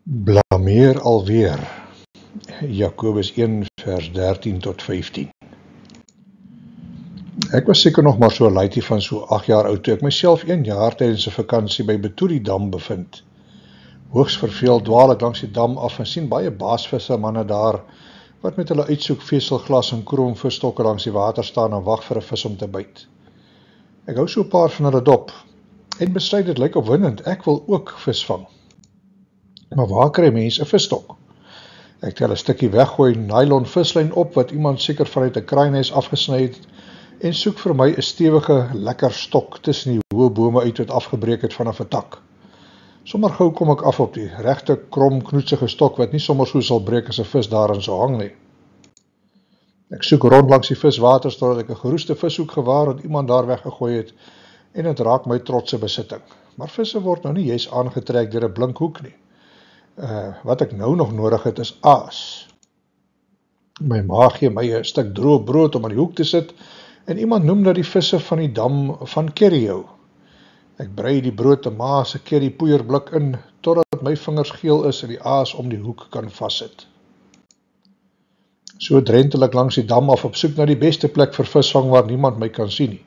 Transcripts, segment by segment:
Blameer alweer. Jakobus 1 vers 13 tot 15. Ek was seker nog maar so 'n laaitjie van so 8 jaar oud toe ek myself 1 jaar tydens 'n vakansie by Betoerie Dam bevind. Hoogs verveeld dwaal ek langs die dam af en sien baie baasvissermanne daar wat met hulle uitsoek veselglas en kroonvisstokke langs die water staan en wag vir 'n vis om te byt. Ek hou so 'n paar van hulle dop en besluit dit lyk opwindend, ek wil ook vis vang. Maar waar kry mens 'n visstok? Ek tel 'n stukkie weggooi nylon vislyn op wat iemand seker vanuit 'n kraaines afgesny het en soek vir my 'n stewige, lekker stok tussen die hoë bome uit wat afgebreek het vanaf 'n tak. Sommer gou kom ek af op die regte, krom, knoetsige stok wat nie sommer so sal breek as 'n vis daarin sou hang nie. Ek soek rond langs die viswaters totdat ek 'n geroeste vishoek gewaar wat iemand daar weggegooi het en dit raak my trotse besitting. Maar visse word nou nie juis aangetrek deur 'n blink hoek nie. Wat ek nou nog nodig het is aas. My ma gee my 'n stuk droë brood om aan die hoek te sit en iemand noem dat die visse van die dam van curry hou. Ek brei die brood te ma se curry poeierblik in totdat my vingers geel is en die aas om die hoek kan vassit. So drentel ek langs die dam af op soek na die beste plek vir visvang waar niemand my kan sien nie,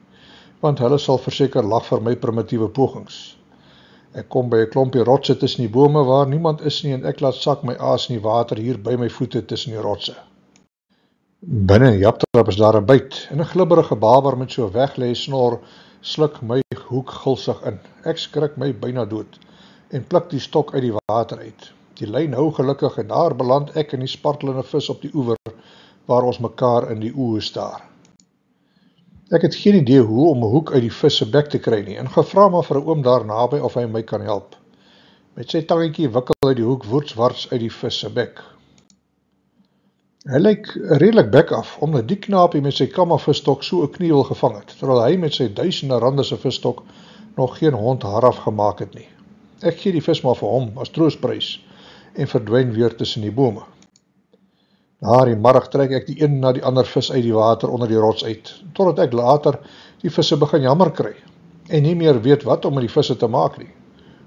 want hulle sal verseker lag vir my primitiewe pogings. Ek kom by 'n klompie rotse tussen die bome waar niemand is nie en ek laat sak my aas in die water hier by my voete tussen die rotse. Binne in die japtrap is daar 'n byt en 'n glibberige baber met so weglê snor sluk my hoek gulsig in. Ek skrik my byna dood en pluk die stok uit die water uit. Die lyn hou gelukkig en daar beland ek in die spartelende vis op die oewer waar ons mekaar in die oë staar. Ek het geen idee hoe om 'n hoek uit die vis se bek te kry nie en gevra maar vir 'n oom daar naby of hy my kan help. Met sy tangetjie wikkel hy die hoek woordswarts uit die vis se bek. Hy lyk redelik bek af, omdat die knaapie met sy kammervisstok so 'n kniewel gevang het, terwyl hy met sy duisende rande se visstok nog geen hond haar afgemaak het nie. Ek gee die vis maar vir hom as troostprys en verdwyn weer tussen die bome. Na die middag trek ek die een na die ander vis uit die water onder die rots uit, totdat ek later die visse begin jammer kry en nie meer weet wat om met die visse te maak nie.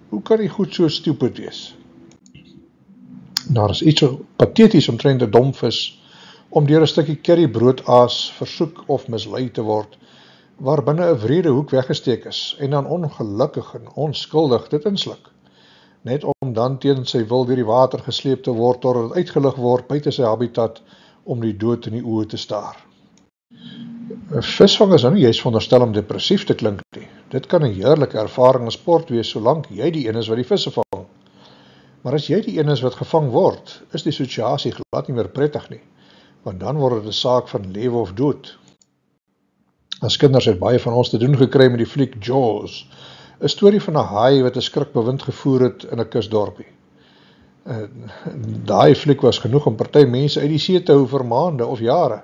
Hoe kan die goed so stupid wees? Daar is iets so patheties omtrent 'n dom vis om deur 'n stukkie currybroodaas versoek of mislei te word, waar binne 'n wrede hoek weggesteek is en dan ongelukkig en onskuldig dit insluk, net om dan teen sy wil deur die water gesleep te word totdat dit uitgelig word buite sy habitat om die dood in die oë te staar. 'n Visvang is nou nie juist veronderstel om depressief te klink nie. Dit kan 'n heerlike ervaring en sport wees solank jy die een is wat die visse vang. Maar as jy die een is wat gevang word, is die situasie glad nie meer prettig nie, want dan word dit 'n saak van lewe of dood. As kinders het baie van ons te doen gekry met die fliek Jaws, 'n storie van 'n haai wat 'n skrikbewind gevoer het in 'n kusdorpie. Daai fliek was genoeg om party mense uit die see te hou vir maande of jare,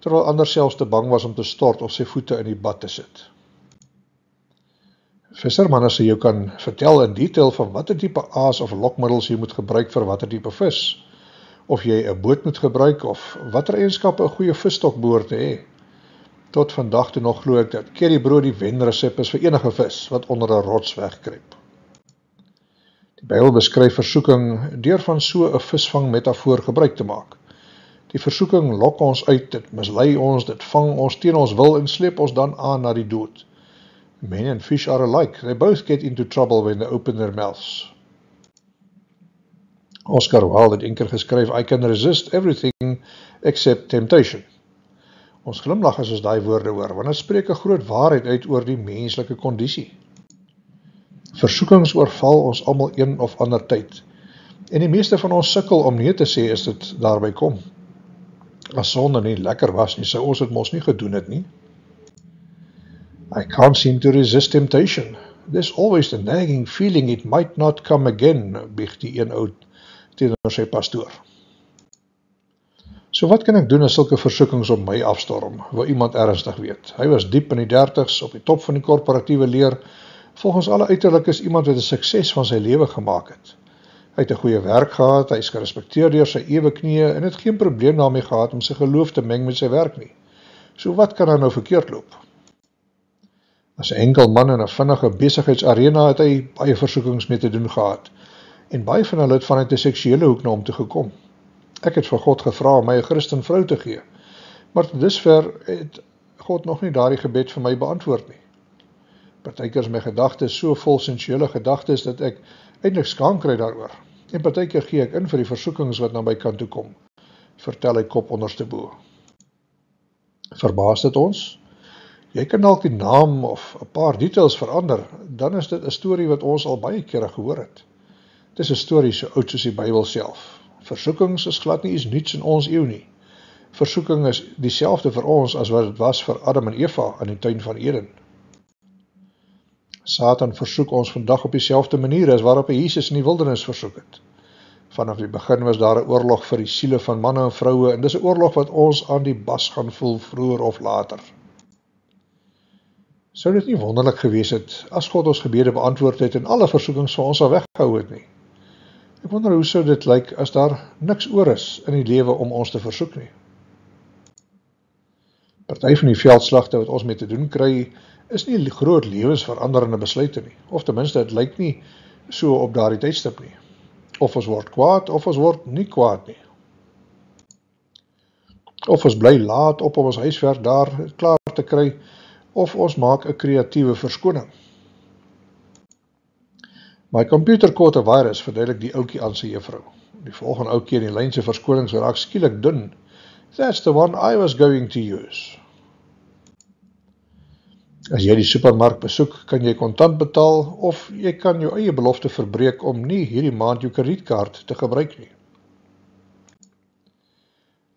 terwyl ander selfs te bang was om te stort of sy voete in die bad te sit. Vissermanne sal jou kan vertel in detail van watter tipe aas of lokmiddels jy moet gebruik vir watter tipe vis, of jy 'n boot moet gebruik of watter eienskappe 'n goeie visstok behoort te hê. Tot vandag toe nog glo ek dat currybrood die wenresep is vir enige vis wat onder 'n rots wegkruip. Die Bybel beskryf versoeking deur van so 'n visvang metafoor gebruik te maak. Die versoeking lok ons uit, dit mislei ons, dit vang ons teen ons wil en sleep ons dan aan na die dood. Men and fish are alike. They both get into trouble when they open their mouths. Oscar Wilde het eendag geskryf, I can resist everything except temptation. Ons glimlag as ons daai woorde hoor, want dit spreek 'n groot waarheid uit oor die menslike kondisie. Versoekings oorval ons almal een of ander tyd, en die meeste van ons sukkel om nee te sê as dit daarby kom. As sonde nie lekker was nie, sou ons dit mos nie gedoen het nie. I can't seem to resist temptation. There's always the nagging feeling it might not come again, bieg die een oud teenoor sy pastoor. So wat kan ek doen as sulke versoekings op my afstorm, wou iemand ernstig weet. Hy was diep in die 30's, op die top van die korporatiewe leer. Volgens alle uiterlik is iemand wat 'n sukses van sy lewe gemaak het. Hy het 'n goeie werk gehad, hy is gerespekteer deur sy ewe knieë en het geen probleem daarmee gehad om sy geloof te meng met sy werk nie. So wat kan daar nou verkeerd loop? As 'n enkel man in 'n vinnige besigheidsarena het hy baie versoekings mee te doen gehad. en baie van hulle het vanuit 'n seksuele hoek na hom toe gekom. Ek het vir God gevra om my 'n Christen vrou te gee, maar tot dusver het God nog nie daardie gebed vir my beantwoord nie. Partykeer is my gedagtes so vol sensuele gedagtes dat ek eintlik skaam kry daaroor, en partykeer gee ek in vir die versoekings wat na my kant toe kom, vertel hy kop onderste bo. Verbaas dit ons? Jy kan dalk die naam of 'n paar details verander, dan is dit 'n storie wat ons al baie kere gehoor het. Dit is 'n storie so oud soos die Bybel self. Versoekings is glad nie iets nuuts in ons eeu nie. Versoeking is dieselfde vir ons as wat dit was vir Adam en Eva in die tuin van Eden. Satan versoek ons vandag op dieselfde manier as waarop hy Jesus in die wildernis versoek het. Vanaf die begin was daar 'n oorlog vir die siele van manne en vroue, en dis 'n oorlog wat ons aan die bas gaan voel vroeër of later. Sou dit nie wonderlik gewees het as God ons gebede beantwoord het en alle versoekings vir ons al weggehou het nie? Ek wonder hoe sou dit lyk as daar niks oor is in die lewe om ons te versoek nie. Party van die veldslagte wat ons mee te doen kry, is nie groot lewensveranderende besluite nie, of ten minste dit lyk nie so op daardie tydstip nie. Of ons word kwaad, of ons word nie kwaad nie. Of ons bly laat op om ons huiswerk daar klaar te kry, of ons maak 'n kreatiewe verskoning. My computer caught a virus, verduidelik die ouetjie aan sy juffrou. Die volgende ouetjie in die lyn se verskonings raak skielik dun. That's the one I was going to use. As jy die supermark besoek, kan jy kontant betaal, of jy kan jou eie belofte verbreek om nie hierdie maand jou kredietkaart te gebruik nie.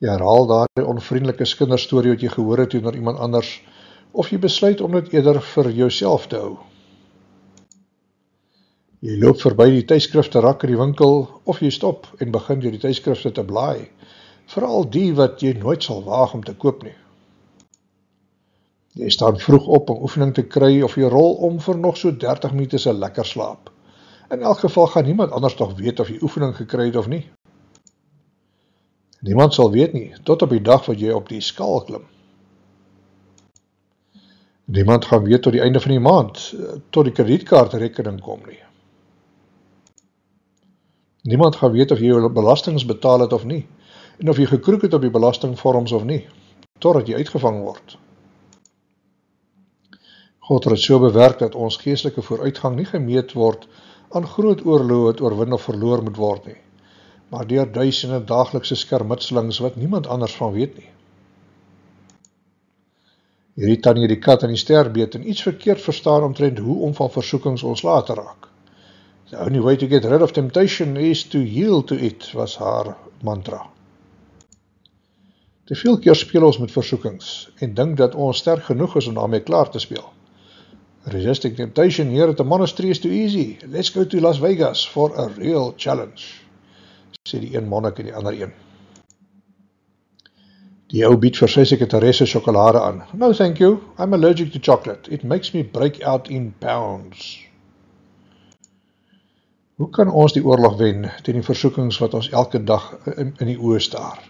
Jy herhaal daardie onvriendelike kinderstorie wat jy gehoor het teenoor iemand anders, of jy besluit om dit eerder vir jouself te hou. Jy loop verby die tydskrifte rak in die winkel, of jy stop en begin deur die tydskrifte te blaai, veral die wat jy nooit sal waag om te koop nie. Jy staan vroeg op om oefening te kry, of jy rol om vir nog so 30 minute se lekker slaap. In elk geval gaan niemand anders toch weet of jy oefening gekry het of nie. Niemand sal weet nie, tot op die dag wat jy op die skaal klim. Niemand gaan weet tot die einde van die maand, tot die kredietkaartrekening kom nie. Niemand gaan weet of jy jou belastings betaal het of nie, en of jy gekroek het op die belastingvorms of nie, totdat jy uitgevang word. God het so bewerk dat ons geestelike vooruitgang nie gemeet word aan groot oorloë wat oorwin of verloor moet word nie, maar deur duisende daaglikse skermutselings wat niemand anders van weet nie. Hierdie tannie die kat in die sterbeet en iets verkeerd verstaan omtrent hoe om van versoekings ontslae te raak. The only way to get rid of temptation is to yield to it, was haar mantra. Te veel keer speel ons met versoekings en dink dat ons sterk genoeg is om daarmee klaar te speel. Resisting temptation here at the monastery is too easy. Let's go to Las Vegas for a real challenge, sê die een monnik en die ander een. Die ou bied vir sy sekretaresse sjokolade aan. No thank you, I'm allergic to chocolate. It makes me break out in pounds. Hoe kan ons die oorlog wen teen die versoekings wat ons elke dag in die oë staar?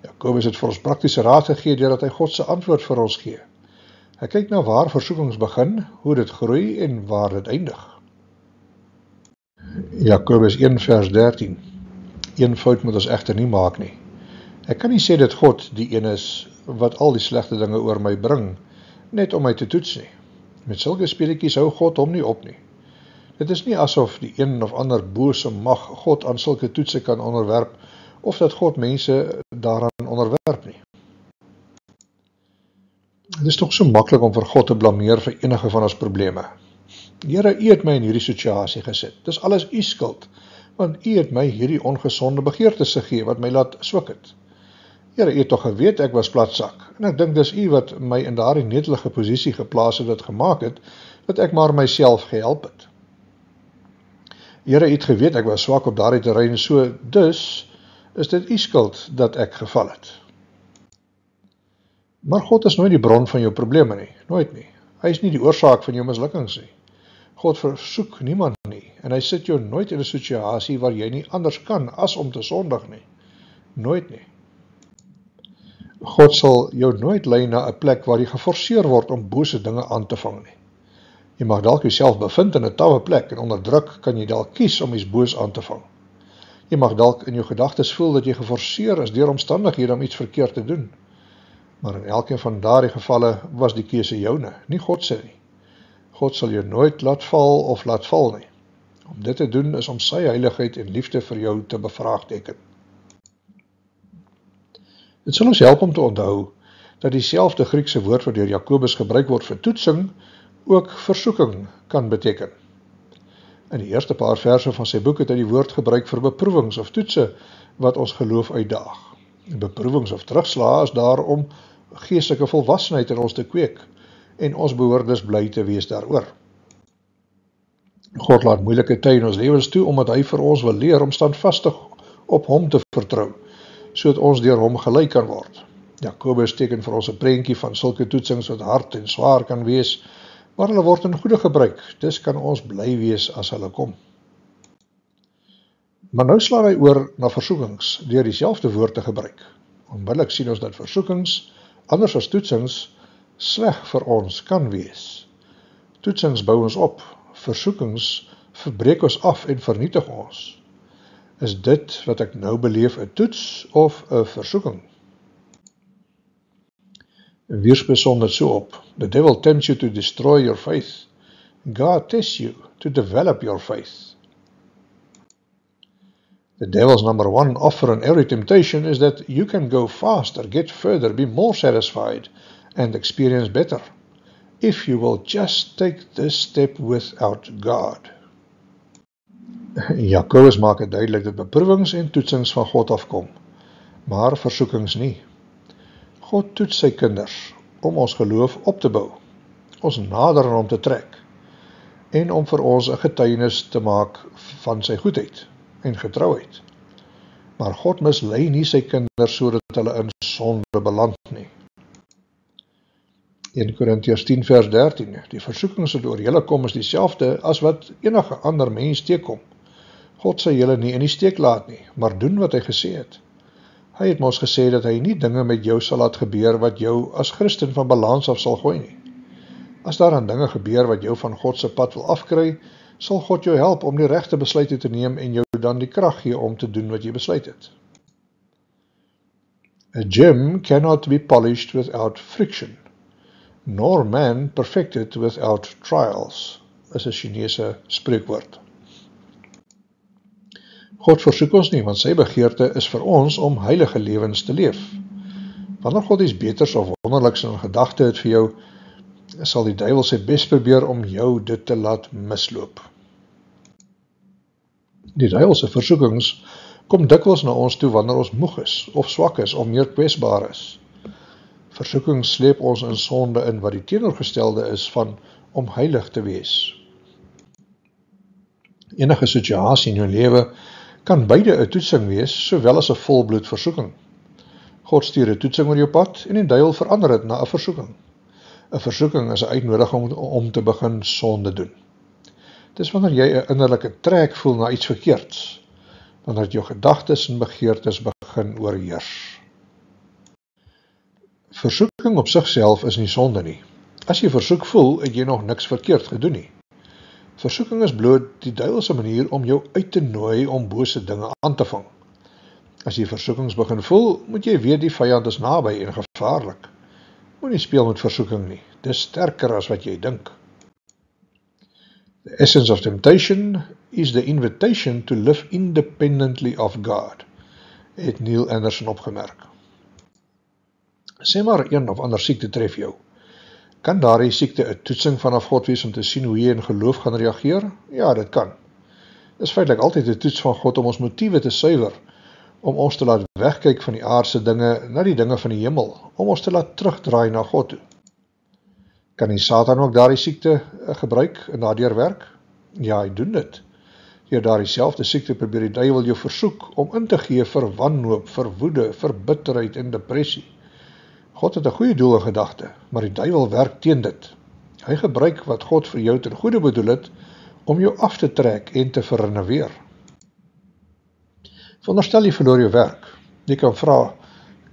Jakobus het vir ons praktiese raad gegee deurdat hy God se antwoord vir ons gee. Hy kyk na waar versoekings begin, hoe dit groei en waar dit eindig. Jakobus 1 vers 13. Een fout moet ons egter nie maak nie. Ek kan nie sê dat God die een is wat al die slegte dinge oor my bring, net om my te toets nie. Met sulke speletjies hou God hom nie op nie. Dit is nie asof die een of ander bose mag God aan sulke toetse kan onderwerp, of dat God mense daaraan onderwerp nie. Het is toch so maklik om vir God te blameer vir enige van ons probleme. Here, U het my in hierdie situasie gesit. Dis alles U skuld, want U het my hierdie ongesonde begeertes gegee wat my laat swik het. Here, U het toch geweet ek was platsak, en ek dink dis U wat my in daardie netelige posisie geplaas het wat gemaak het, dat ek maar myself gehelp het. Here, U het geweet ek was swak op daardie terrein, so dus is dit U skuld dat ek geval het. Maar God is nooit die bron van jou probleme nie, nooit nie. Hy is nie die oorsaak van jou mislukkings nie. God versoek niemand nie, en hy sit jou nooit in 'n situasie waar jy nie anders kan as om te sondig nie. Nooit nie. God sal jou nooit lei na 'n plek waar jy geforseer word om bose dinge aan te vang nie. Jy mag dalk jouself bevind in 'n tawe plek en onder druk kan jy dalk kies om iets boos aan te vang. Jy mag dalk in jou gedagtes voel dat jy geforseer is deur omstandighede om iets verkeerd te doen. Maar in elkeen van daardie gevalle was die keuse joune, nie God se nie. God sal jou nooit laat val of laat val nie. Om dit te doen is om sy heiligheid en liefde vir jou te bevraagteken. Dit sal ons help om te onthou dat dieselfde Griekse woord wat deur Jakobus gebruik word vir toetsing, ook versoeking kan beteken. In die eerste paar verse van sy boek het hy die woord gebruik vir beproewings of toetse wat ons geloof uitdaag. Beproewings of terugslae is daar om geestelike volwassenheid in ons te kweek en ons behoort dus bly te wees daaroor. God laat moeilike tye in ons lewens toe omdat hy vir ons wil leer om standvastig op hom te vertrou, sodat ons deur hom gelei kan word. Jakobus teken vir ons 'n prentjie van sulke toetsings wat hard en swaar kan wees, maar hulle word in goeie gebruik, dus kan ons bly wees as hulle kom. Maar nou slaan hy oor na versoekings deur dieselfde woord te gebruik. Onmiddellik sien ons dat versoekings, anders as toetsings, sleg vir ons kan wees. Toetsings bou ons op, versoekings verbreek ons af en vernietig ons. Is dit wat ek nou beleef 'n toets of 'n versoeking? Wiersbe som dit so op: The devil tempts you to destroy your faith. God tests you to develop your faith. The devil's number one offer in every temptation is that you can go faster, get further, be more satisfied, and experience better, if you will just take this step without God. Jakobus maak het duidelik dat beproewings en toetsings van God afkom, maar versoekings nie. God toets sy kinders om ons geloof op te bou, ons nader aan hom te trek, en om vir ons 'n getuienis te maak van sy goedheid en getrouheid. Maar God mislei nie sy kinders sodat hulle in sonde beland nie. 1 Korintiërs 10 vers 13, die versoekings wat oor julle kom is dieselfde as wat enige ander mens teekom. God sal julle nie in die steek laat nie, maar doen wat hy gesê het. Hy het mos gesê dat hy nie dinge met jou sal laat gebeur wat jou as Christen van balans af sal gooi nie. As daar aan dinge gebeur wat jou van God se pad wil afkry, sal God jou help om die regte besluite te neem en jou dan die krag gee om te doen wat jy besluit het. A gem cannot be polished without friction, nor man perfected without trials, is 'n Chinese spreekwoord. God versoek ons nie, want sy begeerte is vir ons om heilige lewens te leef. Wanneer God iets beters of wonderliks in gedagte het vir jou, sal die duiwel sy bes probeer om jou dit te laat misloop. Die duiwel se versoekings kom dikwels na ons toe wanneer ons moeg is, of swak is, of meer kwesbaar is. Versoekings sleep ons in sonde in wat die teenoorgestelde is van om heilig te wees. Enige situasie in jou lewe kan beide 'n toetsing wees, sowel as 'n volbloed versoeking. God stuur 'n toetsing oor jou pad en die duiwel verander dit na 'n versoeking. 'n Versoeking is 'n uitnodiging om te begin sonde doen. Dis wanneer jy 'n innerlike trek voel na iets verkeerds, wanneer jou gedagtes en begeertes begin oorheers. Versoeking op sigself is nie sonde nie. As jy versoek voel, het jy nog niks verkeerd gedoen nie. Versoeking is bloot die duiwel se manier om jou uit te nooi om bose dinge aan te vang. As jy versoekings begin voel, moet jy weet die vyand is naby en gevaarlik. Moenie speel met versoeking nie, dis sterker as wat jy dink. The essence of temptation is the invitation to live independently of God, het Neil Anderson opgemerk. Sê maar een of ander siekte tref jou. Kan daardie siekte 'n toetsing vanaf God wees om te sien hoe jy in geloof gaan reageer? Ja, dit kan. Dit is feitelik altyd 'n toets van God om ons motiewe te suiwer, om ons te laat wegkyk van die aardse dinge na die dinge van die hemel, om ons te laat terugdraai na God toe. Kan die Satan ook daardie siekte gebruik en daardeur werk? Ja, hy doen dit. Deur daardie selfde siekte probeer die duiwel jou versoek om in te gee vir wanhoop, vir woede, vir bitterheid en depressie. God het 'n goeie doel in gedagte, maar die duiwel werk teen dit. Hy gebruik wat God vir jou ten goeie bedoel het, om jou af te trek en te verrenoveer. Veronderstel jy verloor jou werk. Jy kan vra,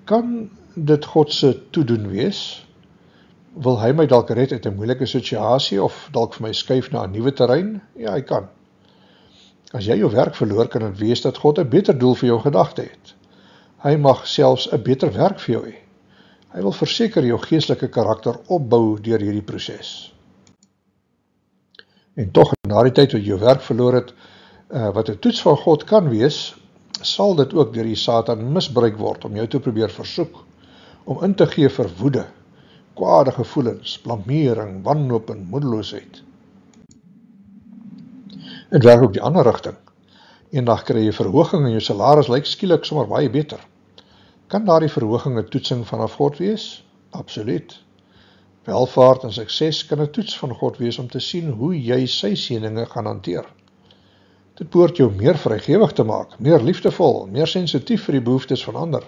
kan dit God se toedoen wees? Wil hy my dalk red uit 'n moeilike situasie of dalk vir my skuif na 'n nuwe terrein? Ja, hy kan. As jy jou werk verloor, kan dit wees dat God 'n beter doel vir jou gedagte het. Hy mag selfs 'n beter werk vir jou hê. Hy wil verseker jou geestelike karakter opbou deur hierdie proses. En tog, na die tyd wat jy jou werk verloor het, wat 'n toets van God kan wees, sal dit ook deur die Satan misbruik word om jou te probeer versoek, om in te gee vir woede, kwade gevoelens, blamering, wanhoop en moedeloosheid. Dit werk ook die ander rigting. Eendag kry jy verhoging en jou salaris lyk skielik sommer baie beter. Kan daardie verhoging 'n toetsing vanaf God wees? Absoluut. Welvaart en sukses kan 'n toets van God wees om te sien hoe jy sy seëninge gaan hanteer. Dit behoort jou meer vrygewig te maak, meer liefdevol, meer sensitief vir die behoeftes van ander,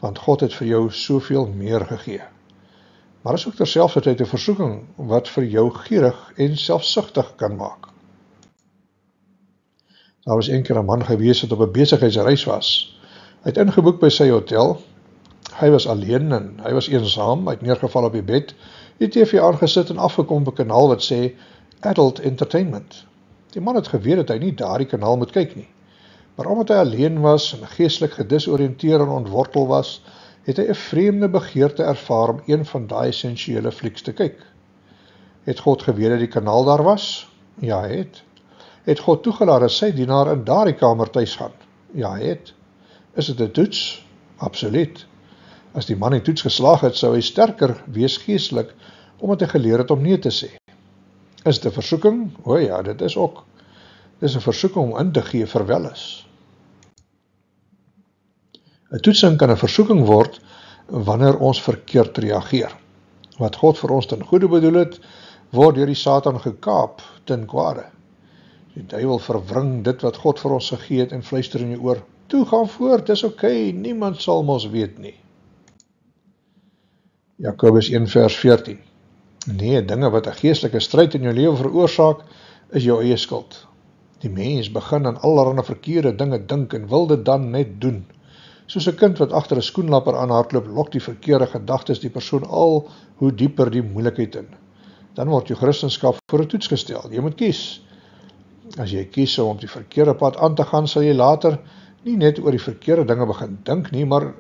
want God het vir jou soveel meer gegee. Maar is ook terselfdertyd 'n versoeking wat vir jou gierig en selfsugtig kan maak. Daar was eendag 'n man gewees wat op 'n besigheidsreis was. Hy het ingeboek by sy hotel. Hy was alleen en hy was eensaam, hy het neergeval op die bed, die TV aangesit en afgekom op 'n kanaal wat sê Adult Entertainment. Die man het geweet dat hy nie daardie kanaal moet kyk nie. Maar omdat hy alleen was en geestelik gedisoriënteer en ontwortel was, het hy 'n vreemde begeerte ervaar om een van daai sensuele flieks te kyk. Het God geweet dat die kanaal daar was? Ja, hy het. Het God toegelaat dat sy dienaar in daardie kamer tuis gaan? Ja, hy het. Is dit 'n toets? Absoluut. As die man die toets geslaag het, sou hy sterker wees geestelik, omdat hy geleer het om nee te sê. Is dit 'n versoeking? O ja, dit is ook. Dit is 'n versoeking om in te gee vir welis. 'n Toetsing kan 'n versoeking word wanneer ons verkeerd reageer. Wat God vir ons ten goeie bedoel het, word deur die Satan gekaap ten kwade. Die duiwel verwring dit wat God vir ons gegee het en fluister in jou oor: "Toe, gaan voort, dis oké, niemand sal mos weet nie." Jakobus 1 vers 14. Nee, dinge wat 'n geestelike stryd in jou lewe veroorsaak, is jou eie skuld. Die mens begin aan allerlei verkeerde dinge dink en wil dit dan net doen. Soos 'n kind wat agter 'n skoenlapper aanhardloop, lok die verkeerde gedagtes die persoon al hoe dieper die moeilikheid in. Dan word jou Christendom voor 'n toets gestel. Jy moet kies. As jy kies om op die verkeerde pad aan te gaan, sal jy later nie net oor die verkeerde dinge begin dink nie, maar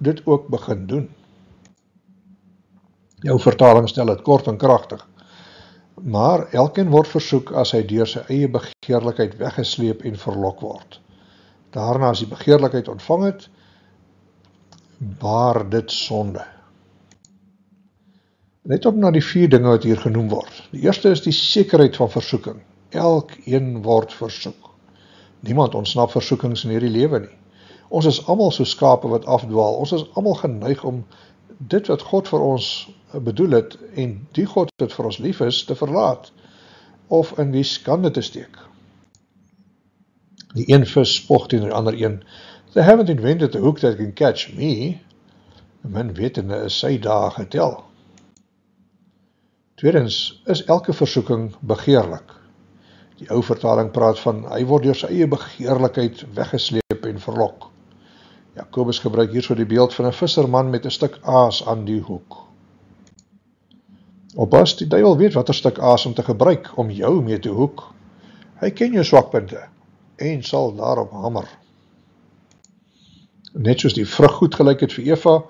dit ook begin doen. Jou vertaling stel dit kort en kragtig. Maar elkeen word versoek as hy deur sy eie begeerlikheid weggesleep en verlok word. Daarna as die begeerlikheid ontvang het, baar dit sonde. Let op na die 4 dinge wat hier genoem word. Die eerste is die sekerheid van versoeking. Elkeen word versoek. Niemand ontsnap versoekings in hierdie lewe nie. Ons is almal so skape wat afdwaal. Ons is almal geneig om dit wat God vir ons bedoel het en die God wat vir ons lief is, te verlaat of in die skande te steek. Die een vis spog teen die ander een. They haven't invented a hook that can catch me. Men wetende is sy dae getel. Tweedens is elke versoeking begeerlik. Die ou vertaling praat van, hy word deur sy eie begeerlikheid weggesleep en verlok. Jakobus gebruik hierso die beeld van 'n visserman met 'n stuk aas aan die hoek. Oppas, die duiwel weet watter stuk aas om te gebruik om jou mee te hoek. Hy ken jou swakpunte en sal daarop hamer. Net soos die vrug goed gelyk het vir Eva,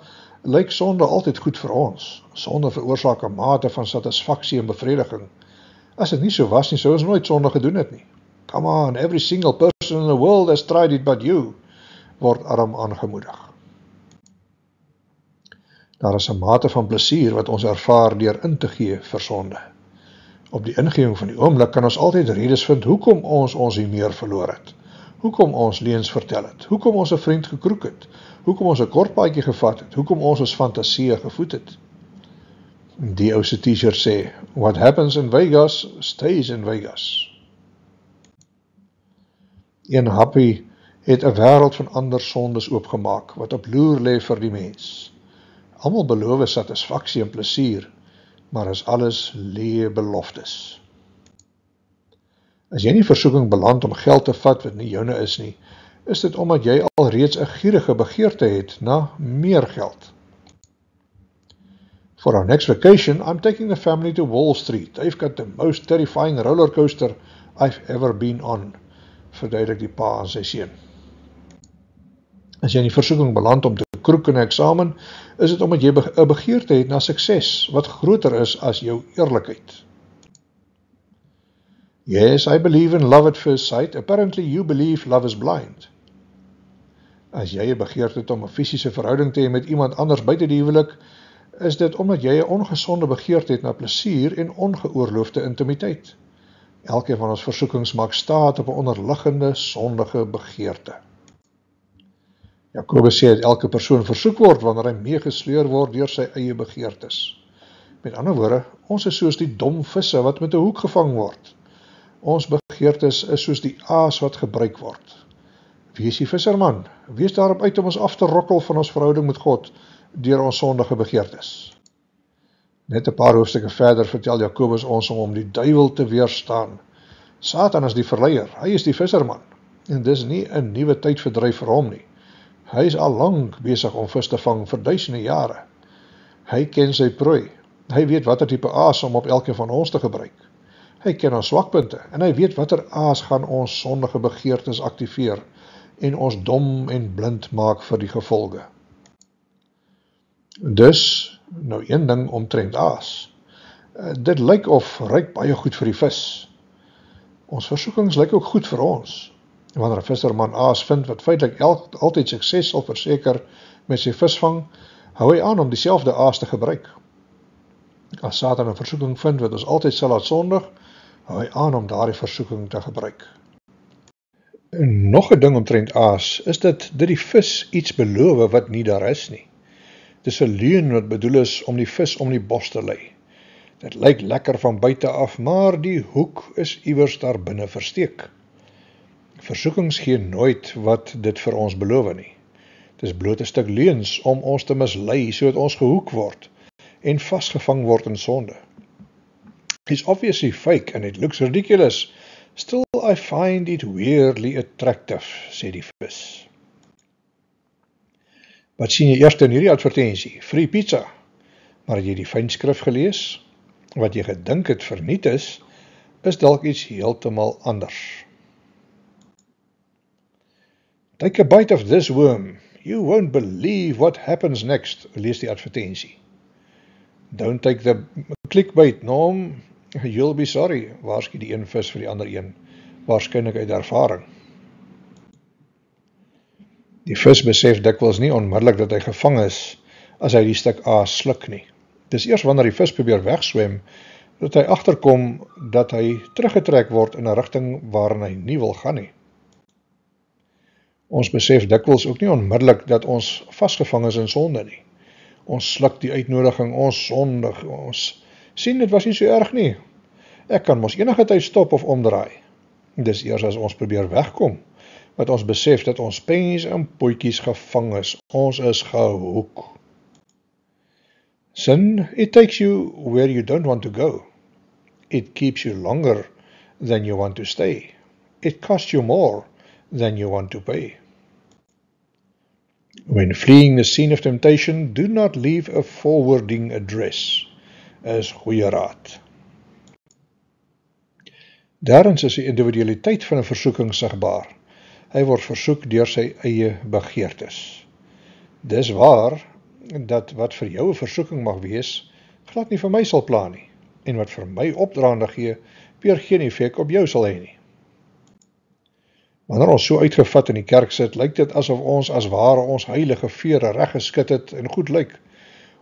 lyk sonde altyd goed vir ons. Sonde veroorsaak 'n mate van satisfaksie en bevrediging. As dit nie so was nie, sou ons nooit sonde gedoen het nie. Come on, every single person in the world has tried it but you, word arm aangemoedig. Daar is 'n mate van plesier wat ons ervaar deur in te gee vir sonde. Op die ingewing van die oomblik kan ons altyd redes vind hoekom ons nie meer verloor het. Hoekom ons leuns vertel het, hoekom ons 'n vriend gekroek het, hoekom ons 'n kort paadjie gevat het, hoekom ons fantasieë gevoed het. Die ou se t-shirt sê, what happens in Vegas, stays in Vegas. Een happie het 'n wêreld van ander sondes oopgemaak, wat op loer lê vir die mens. Almal beloof satisfaksie en plesier, maar is alles leë beloftes. As jy nie versoeking beland om geld te vat wat nie joune is nie, is dit omdat jy al reeds 'n gierige begeerte het na meer geld. For our next vacation, I'm taking the family to Wall Street. They've got the most terrifying roller coaster I've ever been on, verduidelik die pa aan sy seun. As jy in die versoeking beland om te kroek in 'n eksamen, is dit omdat jy 'n begeerte het na sukses, wat groter is as jou eerlikheid. Yes, I believe in love at first sight. Apparently you believe love is blind. As jy 'n begeerte het om 'n fisiese verhouding te hê met iemand anders buite die huwelik, is dit omdat jy 'n ongesonde begeerte het na plesier en ongeoorloofde intimiteit. Elkeen van ons versoekings maak staat op 'n onderliggende sondige begeerte. Jakobus sê dat elke persoon versoek word wanneer hy meegesleur word deur sy eie begeertes. Met ander woorde, ons is soos die dom visse wat met 'n hoek gevang word. Ons begeertes is soos die aas wat gebruik word. Wees die visserman, wees daarop uit om ons af te rokkel van ons verhouding met God deur ons sondige begeertes. Net 'n paar hoofstukke verder vertel Jakobus ons om die duiwel te weerstaan. Satan is die verleier, hy is die visserman, en dis nie 'n nuwe tydverdryf vir hom nie. Hy is al lank besig om vis te vang vir duisende jare. Hy ken sy prooi, hy weet watter tipe aas om op elkeen van ons te gebruik. Hy ken ons swakpunte, en hy weet watter aas gaan ons sondige begeertes aktiveer, en ons dom en blind maak vir die gevolge. Dus, nou een ding omtrent aas. Dit lyk of ruik baie goed vir die vis. Ons versoekings lyk ook goed vir ons. Wanneer 'n visserman aas vind wat feitelik altyd sukses sal verseker met sy visvang, hou hy aan om dieselfde aas te gebruik. As Satan 'n versoeking vind wat ons altyd sal laat sondig, hou hy aan om daardie versoeking te gebruik. En nog 'n ding omtrent aas is dat die vis iets beloof wat nie daar is nie. Dis 'n leuen wat bedoel is om die vis om die bos te lei. Dit lyk lekker van buite af, maar die hoek is iewers daar binne versteek. Versoekings gee nooit wat dit vir ons beloof nie. Dis bloot 'n stuk leuns om ons te mislei sodat ons gehoek word en vasgevang word in sonde. It's obviously fake and it looks ridiculous. Still I find it weirdly attractive, sê die vis. Wat sien jy eerst in hierdie advertensie? Free pizza. Maar het jy die fynskrif gelees? Wat jy gedink het verniet is dalk iets heeltemal anders. Take a bite of this worm. You won't believe what happens next, lees die advertensie. Don't take the clickbait, Norm. You'll be sorry, waarsku die een vis vir die ander een, waarskynlik uit ervaring. Die vis besef dikwels nie onmiddellik dat hy gevang is, as hy die stuk aas sluk nie. Dis eers wanneer die vis probeer wegswem, dat hy agterkom dat hy teruggetrek word in 'n rigting waarin hy nie wil gaan nie. Ons besef dikwels ook nie onmiddellik dat ons vasgevang is in sonde nie. Ons sluk die uitnodiging, ons sondig, ons sien dit was nie so erg nie. Ek kan mos enige tyd stop of omdraai. Dis eers as ons probeer wegkom, wat ons besef dat ons pens en pootjies gevang is. Ons is gehoek. Sin, it takes you where you don't want to go. It keeps you longer than you want to stay. It costs you more than you want to pay. When fleeing the scene of temptation, do not leave a forwarding address, is goeie raad. Daarins is die individualiteit van 'n versoeking sigbaar. Hy word versoek deur sy eie begeertes. Dis waar dat wat vir jou 'n versoeking mag wees, glad nie vir my sal pla nie, en wat vir my opdraande gee, weer geen effek op jou sal hê nie. Wanneer ons so uitgevat in die kerk sit, lyk dit asof ons as ware ons heilige vere reg geskit het en goed lyk.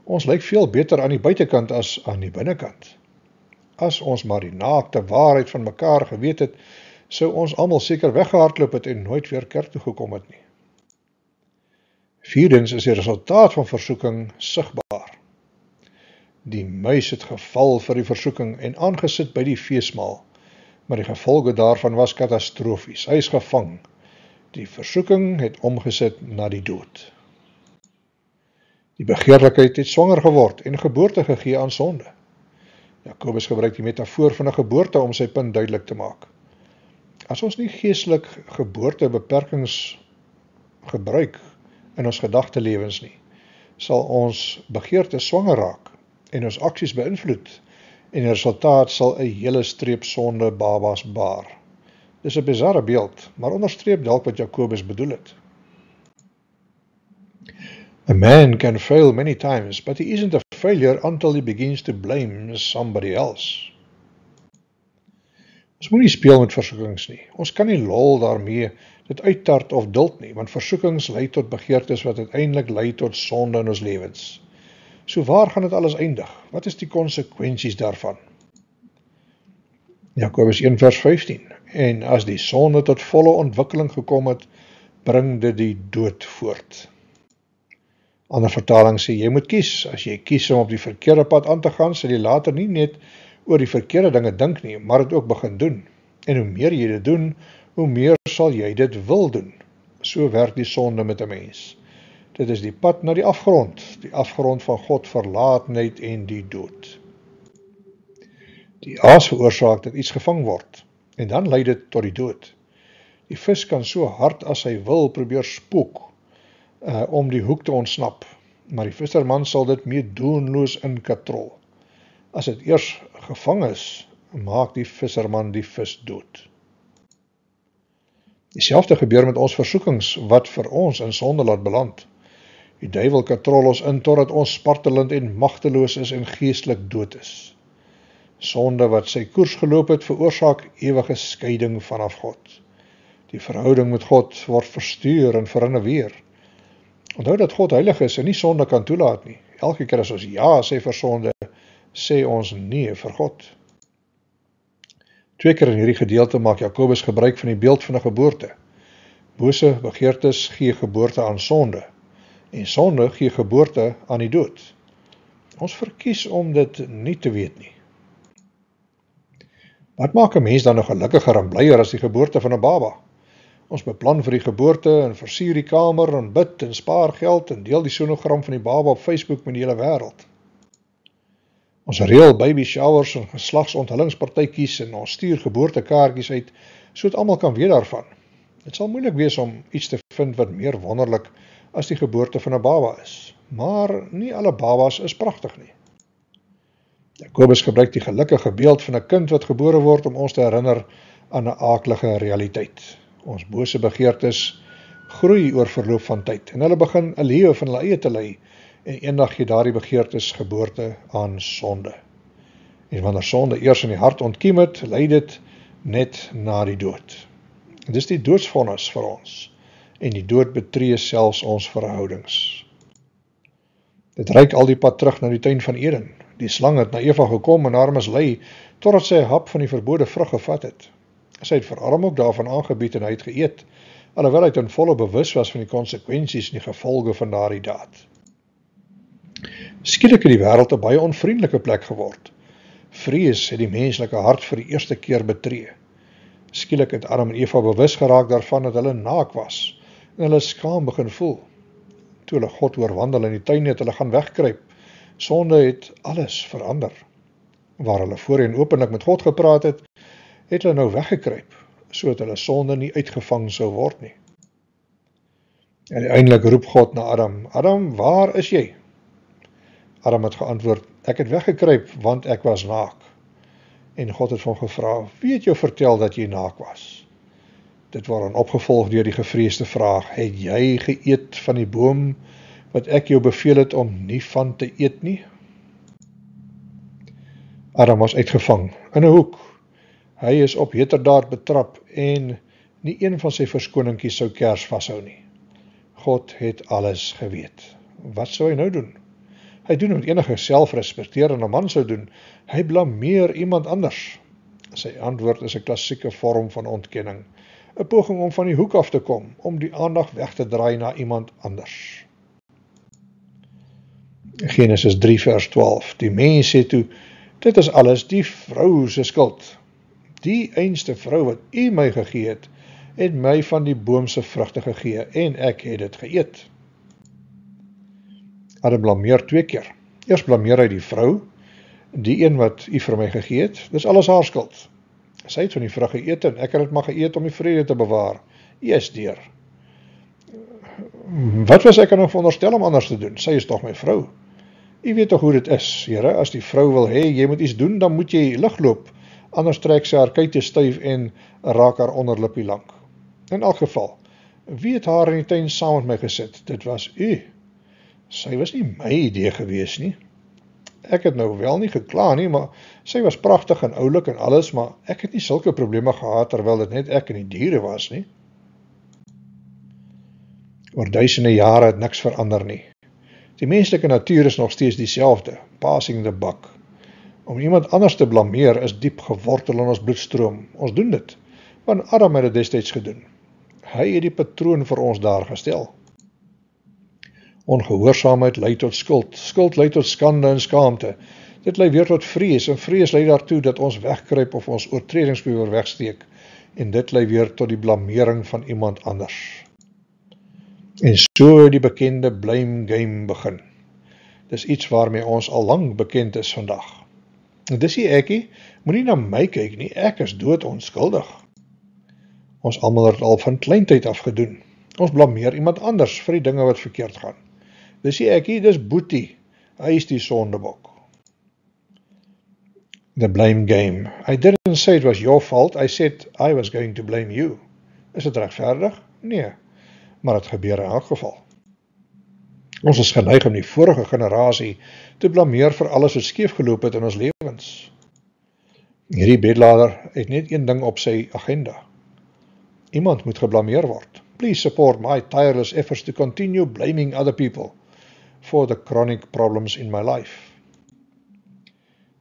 Ons lyk veel beter aan die buitekant as aan die binnekant. As ons maar die naakte waarheid van mekaar geweet het, sou ons almal seker weggehardloop het en nooit weer kerk toe gekom het nie. Vierdens is die resultaat van versoeking sigbaar. Die muis het geval vir die versoeking en aangesit by die feesmaal, maar die gevolge daarvan was katastrofies. Hy is gevang. Die versoeking het omgesit na die dood. Die begeerlikheid het swanger geword en geboorte gegee aan sonde. Jakobus gebruik die metafoor van 'n geboorte om sy punt duidelik te maak. As ons nie geestelik geboortebeperkings gebruik in ons gedagtelewens nie, sal ons begeerte swanger raak en ons aksies beïnvloed, en die resultaat sal 'n hele streep sonde babas baar. Dis 'n bizarre beeld, maar onderstreep dalk wat Jakobus bedoel het. A man can fail many times, but he isn't a failure until he begins to blame somebody else. Ons moet nie speel met versoekings nie. Ons kan nie lol daarmee dit uittart of duld nie, want versoekings lei tot begeertes wat uiteindelik lei tot sonde in ons lewens. So waar gaan dit alles eindig? Wat is die konsekwensies daarvan? Jakobus 1 vers 15. En as die sonde tot volle ontwikkeling gekom het, bring dit die dood voort. Ander vertaling sê, jy moet kies. As jy kies om op die verkeerde pad aan te gaan, sal jy later nie net oor die verkeerde dinge dink nie, maar dit ook begin doen. En hoe meer jy dit doen, hoe meer sal jy dit wil doen. So werk die sonde met 'n mens. Dit is die pad na die afgrond van God verlaatheid en die dood. Die aas veroorsaak dat iets gevang word, en dan lei dit tot die dood. Die vis kan so hard as hy wil probeer spook, om die hoek te ontsnap, maar die visserman sal dit mee doenloos in katrol. As dit eers gevang is, maak die visserman die vis dood. Dieselfde gebeur met ons versoekings, wat vir ons in sonde laat beland. Die duiwel katrol ons in, totdat ons spartelend en magteloos is en geestelik dood is. Sonde wat sy koers geloop het, veroorsaak ewige skeiding vanaf God. Die verhouding met God word verstuur en verinneweer. Onthou dat God heilig is en nie sonde kan toelaat nie. Elke keer as ons ja sê vir sonde, sê ons nee vir God. 2 keer in hierdie gedeelte maak Jakobus gebruik van die beeld van 'n geboorte. Bose begeertes gee geboorte aan sonde, en sonde gee geboorte aan die dood. Ons verkies om dit nie te weet nie. Wat maak 'n mens dan nog gelukkiger en blyer as die geboorte van 'n baba? Ons beplan vir die geboorte en versier die kamer en bid en spaar geld en deel die sonogram van die baba op Facebook met die hele wêreld. Ons reël baby showers en geslagsonthullingpartytjies en ons stuur geboortekaartjies uit, sodat almal kan weet daarvan. Dit sal moeilik wees om iets te vind wat meer wonderlik as die geboorte van 'n baba is. Maar nie alle babas is pragtig nie. Jakobus gebruik die gelukkige beeld van 'n kind wat gebore word om ons te herinner aan 'n aaklige realiteit. Ons bose begeertes groei oor verloop van tyd en hulle begin 'n lewe van hulle eie te lei en eendag gee daardie begeertes geboorte aan sonde. En wanneer sonde eers in die hart ontkiem het, lei dit net na die dood. Dit is die doodsvonnis vir ons en die dood betree selfs ons verhoudings. Dit reik al die pad terug na die tuin van Eden. Die slang het na Eva gekom en haar mislei, totdat sy 'n hap van die verbode vrug gevat het. Sy het vir Adam ook daarvan aangebied en hy het geëet, alhoewel hy ten volle bewus was van die konsekwensies en die gevolge van daardie daad. Skielik het die wêreld 'n baie onvriendelike plek geword. Vrees het die menslike hart vir die eerste keer betree. Skielik het Adam en Eva bewus geraak daarvan dat hulle naak was en hulle skaam begin voel. Toe hulle God oorwandel in die tuin het hulle gaan wegkruip. Sonde het alles verander. Waar hulle voorheen openlik met God gepraat het, het hulle nou weggekruip, sodat hulle sonde nie uitgevang sou word nie. En uiteindelik roep God na Adam, Adam, waar is jy? Adam het geantwoord, ek het weggekruip, want ek was naak. En God het van hom gevra, wie het jou vertel dat jy naak was? Dit word dan opgevolg deur die gevreesde vraag, het jy geëet van die boom wat ek jou beveel het om nie van te eet nie? Adam was uitgevang in 'n hoek. Hy is op heterdaad betrap en nie een van sy verskoningkies sou kers vashou nie. God het alles geweet. Wat sou hy nou doen? Hy doen wat enige selfrespekterende man sou doen. Hy blameer iemand anders. Sy antwoord is 'n klassieke vorm van ontkenning. 'n Poging om van die hoek af te kom, om die aandag weg te draai na iemand anders. Genesis 3 vers 12. Die mens sê toe, dit is alles die vrou se skuld. Die einste vrou wat u my gegee het my van die boom se vrugte gegee en ek het dit geëet. Adam blameer 2 keer. Eers blameer hy die vrou, die een wat u vir my gegee het, dis alles haar skuld. Sy het van die vrug geëet en ek het dit maar geëet om die vrede te bewaar. Eers deur. Wat was ek nou veronderstel om anders te doen? Sy is tog my vrou. Jy weet toch hoe dit is, Here, as die vrou wil hê, jy moet iets doen, dan moet jy ligloop, anders trek sy haar kuite styf en raak haar onderlippie lang. In elk geval, wie het haar in die tuin saam met my gesit? Dit was u. Sy was nie my idee gewees nie. Ek het nou wel nie gekla nie, maar sy was pragtig en oulik en alles, maar ek het nie sulke probleme gehad, terwyl dit net ek en die diere was nie. Oor duisende jare het niks verander nie. Die menslike natuur is nog steeds dieselfde, passing the buck. Om iemand anders te blameer is diep gewortel in ons bloedstroom. Ons doen dit, want Adam het dit destyds gedoen. Hy het die patroon vir ons daar gestel. Ongehoorsaamheid lei tot skuld, skuld lei tot skande en skaamte. Dit lei weer tot vrees, en vrees lei daartoe dat ons wegkruip of ons oortredingsbeheer wegsteek, en dit lei weer tot die blamering van iemand anders. En so die bekende blame game begin. Dis iets waarmee ons al lang bekend is vandag. En dis nie ekie, moenie na my kyk nie, ek is dood onskuldig. Ons almal het al van kleintyd af gedoen. Ons blameer iemand anders vir die dinge wat verkeerd gaan. Dis nie ekie, dis Boetie, hy is die sondebok. The blame game. I didn't say it was your fault, I said I was going to blame you. Is dit regverdig? Nee. Maar het gebeur in elk geval. Ons is geneig om die vorige generasie te blameer vir alles wat skeef geloop het in ons lewens. Hierdie bedelader het net een ding op sy agenda. Iemand moet geblameer word. Please support my tireless efforts to continue blaming other people for the chronic problems in my life.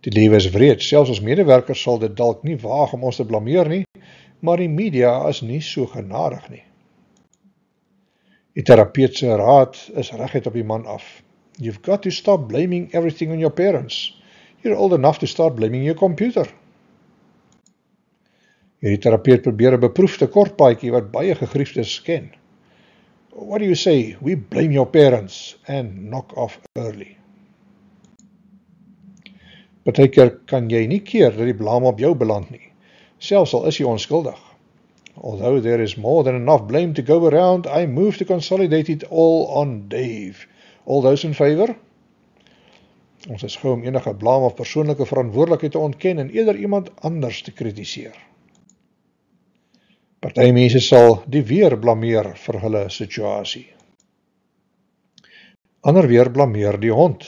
Die lewe is wreed, selfs ons medewerkers sal dit dalk nie waag om ons te blameer nie, maar die media is nie so genadig nie. Die terapeutse raad is reguit op die man af. You've got to stop blaming everything on your parents. You're old enough to start blaming your computer. Hierdie terapeut probeer 'n beproefde kortpaadjie wat baie gegriefdes ken. What do you say? We blame your parents and knock off early. Partykeer kan jy nie keer dat die blame op jou beland nie, selfs al is jy onskuldig. Although there is more than enough blame to go around, I move to consolidate it all on Dave. All those in favor? Ons is gou om enige blame of persoonlike verantwoordelikheid te ontken en eerder iemand anders te kritiseer. Party mense sal die weer blameer vir hulle situasie. Ander weer blameer die hond.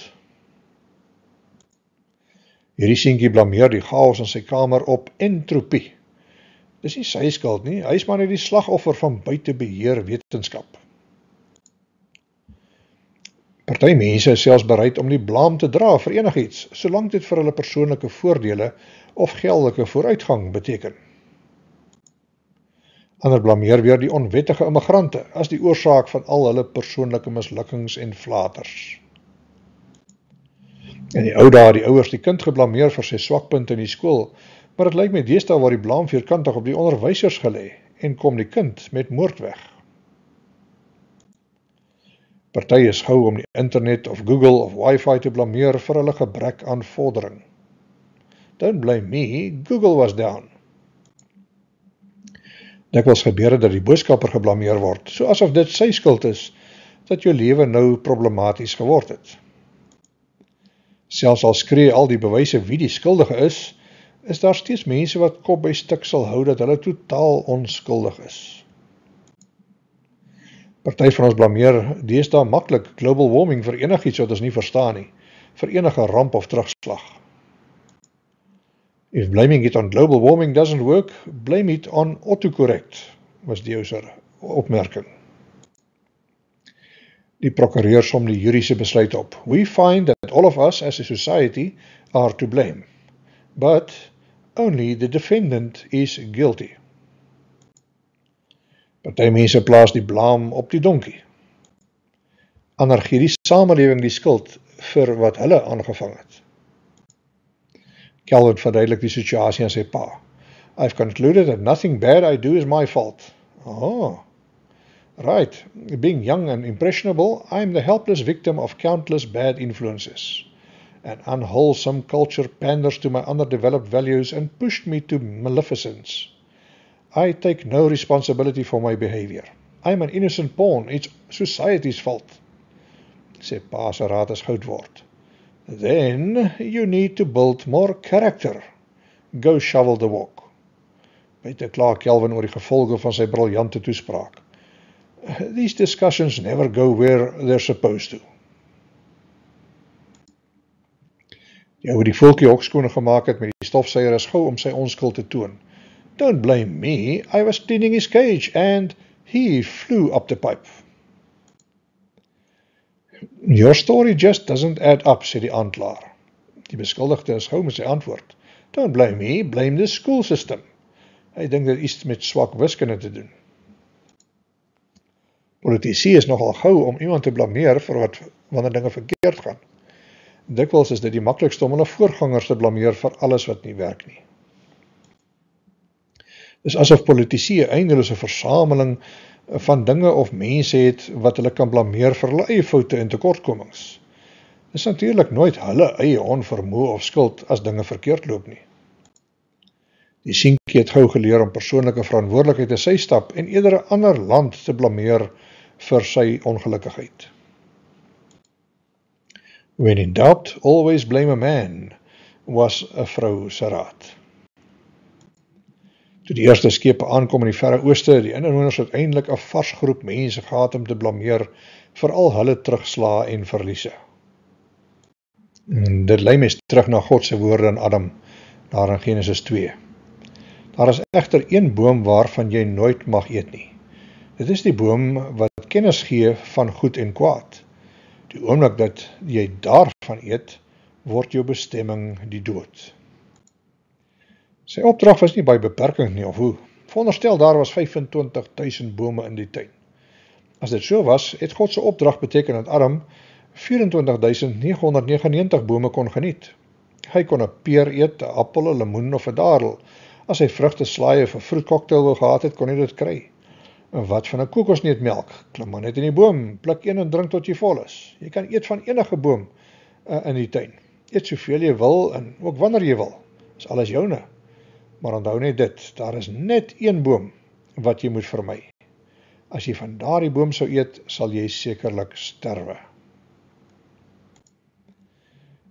Hierdie seentjie blameer die chaos in sy kamer op entropie. Dis nie sy skuld nie, hy is maar net die slagoffer van buitebeheer wetenskap. Party mense is selfs bereid om die blame te dra vir enigiets, solank dit vir hulle persoonlike voordele of geldelike vooruitgang beteken. Ander blameer weer die onwettige immigrante as die oorsaak van al hulle persoonlike mislukkings en flaters. In die ou dae het die ouers die kind geblameer vir sy swakpunte in die skool, maar het lyk my deesdae waar die blame vierkantig op die onderwysers gelê en kom die kind met moord weg. Party is gou om die internet of Google of Wi-Fi te blameer vir hulle gebrek aan vordering. Don't blame me, Google was down. Dikwels gebeur dit dat die boodskapper geblameer word, so asof dit sy skuld is, dat jou lewe nou problematies geword het. Selfs al skree al die bewyse wie die skuldige is daar steeds mense wat kop by stuk sal hou dat hulle totaal onskuldig is. Party van ons blameer deesdae maklik global warming vir enigiets wat ons nie verstaan nie, vir enige ramp of terugslag. If blaming it on global warming doesn't work, blame it on autocorrect, was die ouer opmerking. Die prokureur som die juridiese besluit op. We find that all of us as a society are to blame, but only the defendant is guilty. Party mense plaas die blame op die donkie. Ander gee die samelewing die skuld vir wat hulle aangevang het. Calvin verduidelik die situasie aan sy pa. I've concluded that nothing bad I do is my fault. Oh, right. Being young and impressionable, I'm the helpless victim of countless bad influences. An unwholesome culture panders to my underdeveloped values and pushed me to maleficence. I take no responsibility for my behavior. I'm an innocent pawn. It's society's fault. Sê pa se raad is goud word. Then you need to build more character. Go shovel the walk. Buite kla Kelvin oor die gevolge van sy briljante toespraak. These discussions never go where they're supposed to. Die ou die voeltjie hokskoene gemaak het met die stofsuier is gou om sy onskuld te toon. Don't blame me, I was cleaning his cage and he flew up the pipe. Your story just doesn't add up, sê die aanklaer. Die beskuldigde is gou met sy antwoord. Don't blame me, blame the school system. Hy dink dit iets met swak wiskunde te doen. Politici is nogal gou om iemand te blameer vir wanneer dinge verkeerd gaan. Dikwels is dit die maklikste om hulle voorgangers te blameer vir alles wat nie werk nie. Dis asof politici 'n eindelose versameling van dinge of mense het wat hulle kan blameer vir hulle eie foute en tekortkomings. Dis natuurlik nooit hulle eie onvermoë of skuld as dinge verkeerd loop nie. Die seentjie het gou geleer om persoonlike verantwoordelikheid te sy stap en eerder 'n ander land te blameer vir sy ongelukkigheid. When in doubt, always blame a man, was 'n vrou se raad. Toe die eerste skepe aankom in die Verre Ooste, die inwoners uiteindelik 'n vars groep mense gehad om te blameer vir al hulle terugslae en verliese. En dit lei mes terug na God se woorde aan Adam, daar in Genesis 2. Daar is egter een boom waarvan jy nooit mag eet nie. Dit is die boom wat kennis gee van goed en kwaad. Die oomblik dat jy daarvan eet, word jou bestemming die dood. Sy opdrag was nie baie beperkend nie, of hoe? Veronderstel daar was 25.000 bome in die tuin. As dit so was, het God se opdrag beteken dat Adam 24.999 bome kon geniet. Hy kon 'n peer eet, 'n appel, 'n lemoen of 'n dadel. As hy vrugte, slaai of 'n vroetkoktail wou gehad het, kon hy dit kry. En wat van 'n kokosneutmelk? Klim maar net in die boom, pluk een en drink tot jy vol is. Jy kan eet van enige boom in die tuin. Eet soveel jy wil en ook wanneer jy wil. Is alles joune. Maar onthou net dit, daar is net een boom wat jy moet vermy. As jy van daardie boom sou eet, sal jy sekerlik sterwe.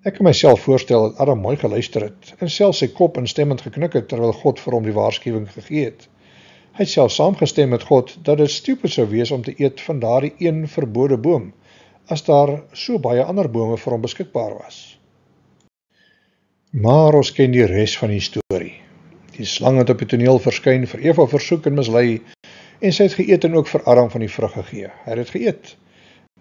Ek kan myself voorstel dat Adam mooi geluister het en selfs sy kop instemmend geknik het terwyl God vir hom die waarskuwing gegee het. Hy het self saamgestem met God dat dit stupid sou wees om te eet van daardie een verbode boom, as daar so baie ander bome vir hom beskikbaar was. Maar ons ken die res van die storie. Die slang het op die toneel verskyn vir Eva versoek en mislei, en sy het geëet en ook vir Adam van die vrug gegee. Hy het geëet,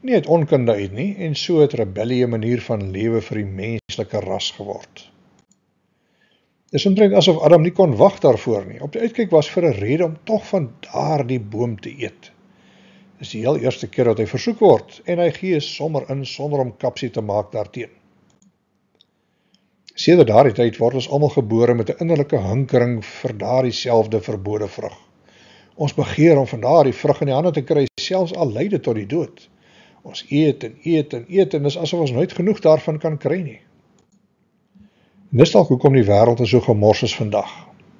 nie uit onkunde uit nie, en so het rebellie 'n manier van lewe vir die menslike ras geword. Dis omtrent asof Adam nie kon wag daarvoor nie. Op die uitkyk was vir 'n rede om tog van daardie boom te eet. Dis die heel eerste keer dat hy versoek word, en hy gee sommer in sonder om kapsie te maak daarteen. Sedert daardie tyd word ons almal gebore met 'n innerlike hinkering vir daardie selfde verbode vrug. Ons begeer om van daardie vrug in die hande te kry, selfs al lei dit tot die dood. Ons eet en eet en eet en dis asof ons nooit genoeg daarvan kan kry nie. En dis dalk hoekom die wêreld so gemors is vandag.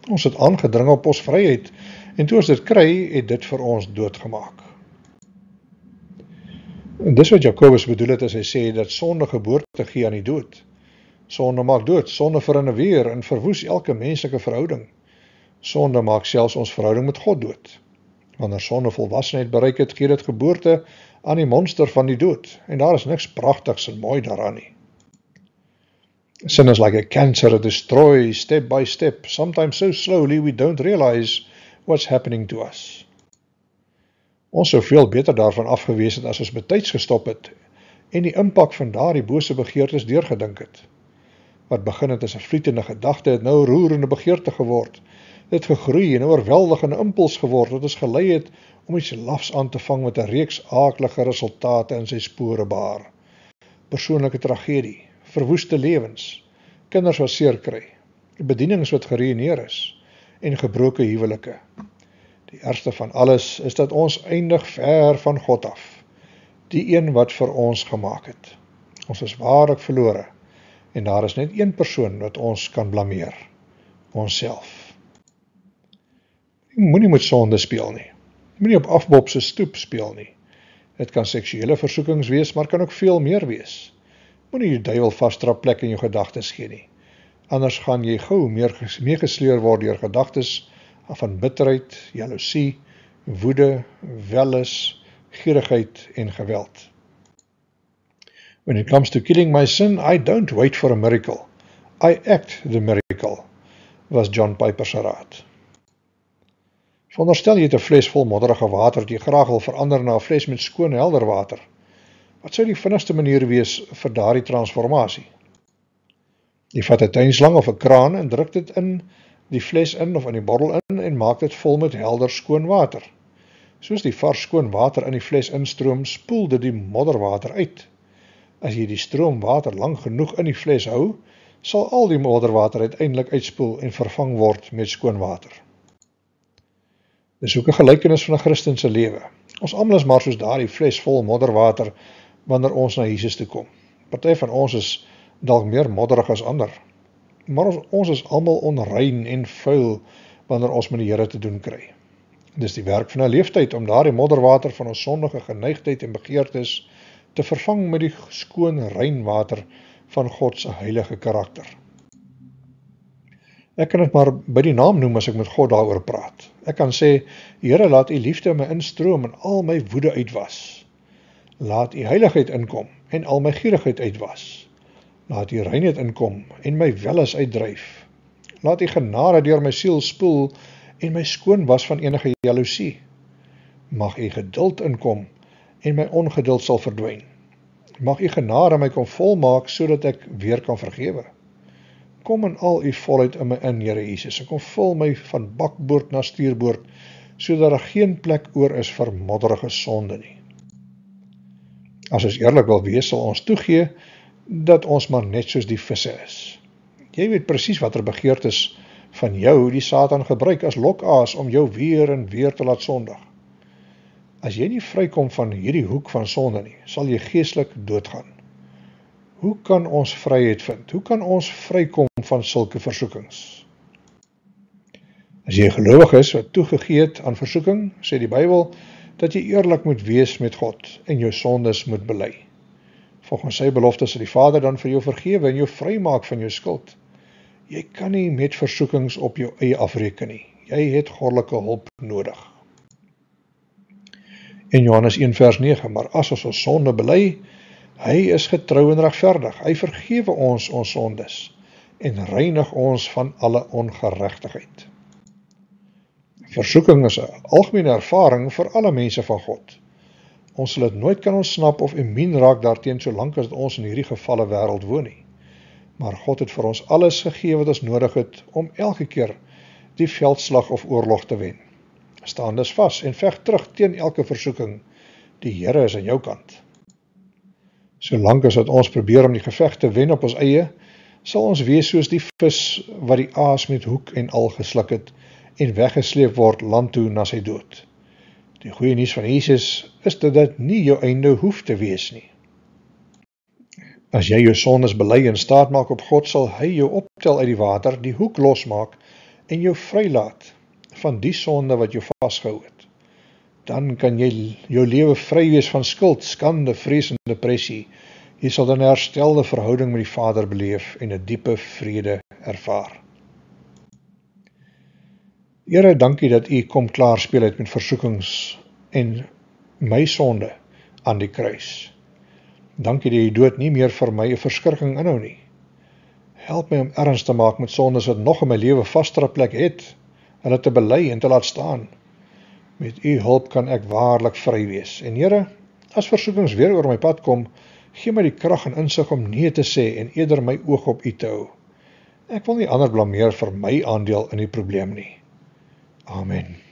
Ons het aangedring op ons vryheid en toe ons dit kry, het dit vir ons doodgemaak. En dis wat Jakobus bedoel het as hy sê dat sonde geboorte gee aan die dood. Sonde maak dood, sonde verinneweer en verwoes elke menslike verhouding. Sonde maak selfs ons verhouding met God dood. Wanneer sonde volwassenheid bereik het, gee dit geboorte aan die monster van die dood. En daar is niks pragtigs en mooi daaraan nie. Sin is like a cancer that destroys step by step, sometimes so slowly we don't realize what's happening to us. Ons sou veel beter daarvan afgewees het as ons betyds gestop het en die impak van daardie bose begeertes deurgedink het. Wat begin het as 'n vlietende gedagte het nou 'n roerende begeerte geword. Dit gegroei en 'n oorweldigende impuls geword wat ons gelei het om iets lafs aan te vang met 'n reeks aaklige resultate in sy spore baar. Persoonlike tragedie, verwoeste lewens, kinders wat seer kry, bedienings wat geruïneer is en gebroke huwelike. Die ergste van alles is dat ons eindig ver van God af, die een wat vir ons gemaak het. Ons is waarlik verlore en daar is net een persoon wat ons kan blameer, onsself. Moenie met sonde speel nie. Moenie op afbob se stoep speel nie. Dit kan seksuele versoekings wees, maar kan ook veel meer wees. Moenie die duiwel vasdra plek in jou gedagtes gee nie. Anders gaan jy gou meegesleer word deur gedagtes van bitterheid, jaloesie, woede, welis, gierigheid en geweld. When it comes to killing my sin, I don't wait for a miracle. I act the miracle, was John Piper se raad. Veronderstel jy het 'n fles vol modderige water wat jy graag wil verander na 'n fles met skoon, helder water. Wat sou die vinnigste manier wees vir daardie transformasie? Jy vat 'n tuinslang of 'n kraan en druk dit in die fles in of in die bottel in en maak dit vol met helder skoon water. Soos die vars skoon water in die fles instroom, spoel dit die modderwater uit. As jy die stroom water lang genoeg in die fles hou, sal al die modderwater uiteindelik uitspoel en vervang word met skoon water. Dis ook 'n gelykenis van 'n Christen se lewe. Ons almal is maar soos daardie fles vol modderwater wanneer ons na Jesus toe kom. Party van ons is dalk meer modderig as ander, maar ons is almal onrein en vuil wanneer ons met die Here te doen kry. Dis die werk van 'n leeftyd om daardie modderwater van ons sondige geneigtheid en begeertes te vervang met die skoon, rein water van God se heilige karakter. Ek kan dit maar by die naam noem as ek met God daaroor praat. Ek kan sê, Here, laat u liefde in my instroom en al my woede uitwas. Laat u heiligheid inkom en al my gierigheid uitwas. Laat u reinheid inkom en my welis uitdryf. Laat u genade deur my siel spoel en my skoon was van enige jaloesie. Mag u geduld inkom en my ongeduld sal verdwyn. Mag u genade my kom volmaak sodat ek weer kan vergewe. Kom in al u volheid in my in, Here Jesus, en kom vul my van bakboord na stuurboord, sodat daar geen plek oor is vir modderige sonde nie. As ons eerlik wil wees, sal ons toegee dat ons maar net soos die visse is. Jy weet presies watter begeertes van jou die Satan gebruik as lokaas om jou weer en weer te laat sondig. As jy nie vrykom van hierdie hoek van sonde nie, sal jy geestelik doodgaan. Hoe kan ons vryheid vind? Hoe kan ons vrykom van sulke versoekings? As jy gelowig is wat toegegee het aan versoeking, sê die Bybel, dat jy eerlik moet wees met God en jou sondes moet bely. Volgens sy belofte sal die Vader dan vir jou vergewe en jou vrymaak van jou skuld. Jy kan nie met versoekings op jou eie afreken nie. Jy het goddelike hulp nodig. In Johannes 1 vers 9, maar as ons sonde bely, hy is getrou en regverdig. Hy vergewe ons sondes en reinig ons van alle ongeregtigheid. Versoeking is 'n algemene ervaring vir alle mense van God. Ons sal dit nooit kan ontsnap of immuun raak daarteen solank as ons in hierdie gevalle wêreld woon nie. Maar God het vir ons alles gegee wat ons nodig het om elke keer die veldslag of oorlog te wen. Staan dus vas en veg terug teen elke versoeking. Die Here is aan jou kant. Solank as wat ons probeer om die geveg te wen op ons eie, sal ons wees soos die vis wat die aas met hoek en al gesluk het en weggesleep word land toe na sy dood. Die goeie nuus van Jesus is dat dit nie jou einde hoef te wees nie. As jy jou sondes bely en staat maak op God, sal hy jou optel uit die water, die hoek losmaak en jou vrylaat van die sonde wat jou vasgehou het. Dan kan jy jou lewe vry wees van skuld, skande, vrees en depressie. Jy sal dan 'n herstelde verhouding met die Vader beleef en 'n diepe vrede ervaar. Here, dankie dat u kom klaarspeel het met versoekings en my sonde aan die kruis. Dankie dat die dood nie meer vir my 'n verskrikking inhou nie. Help my om erns te maak met sondes wat nog in my lewe vasdra plek het, hulle te bely en te laat staan. Met u hulp kan ek waarlik vry wees. En Here, as versoekings weer oor my pad kom, gee my die krag en insig om nee te sê en eerder my oog op u te hou. Ek wil nie ander blameer vir my aandeel in die probleem nie. Amen.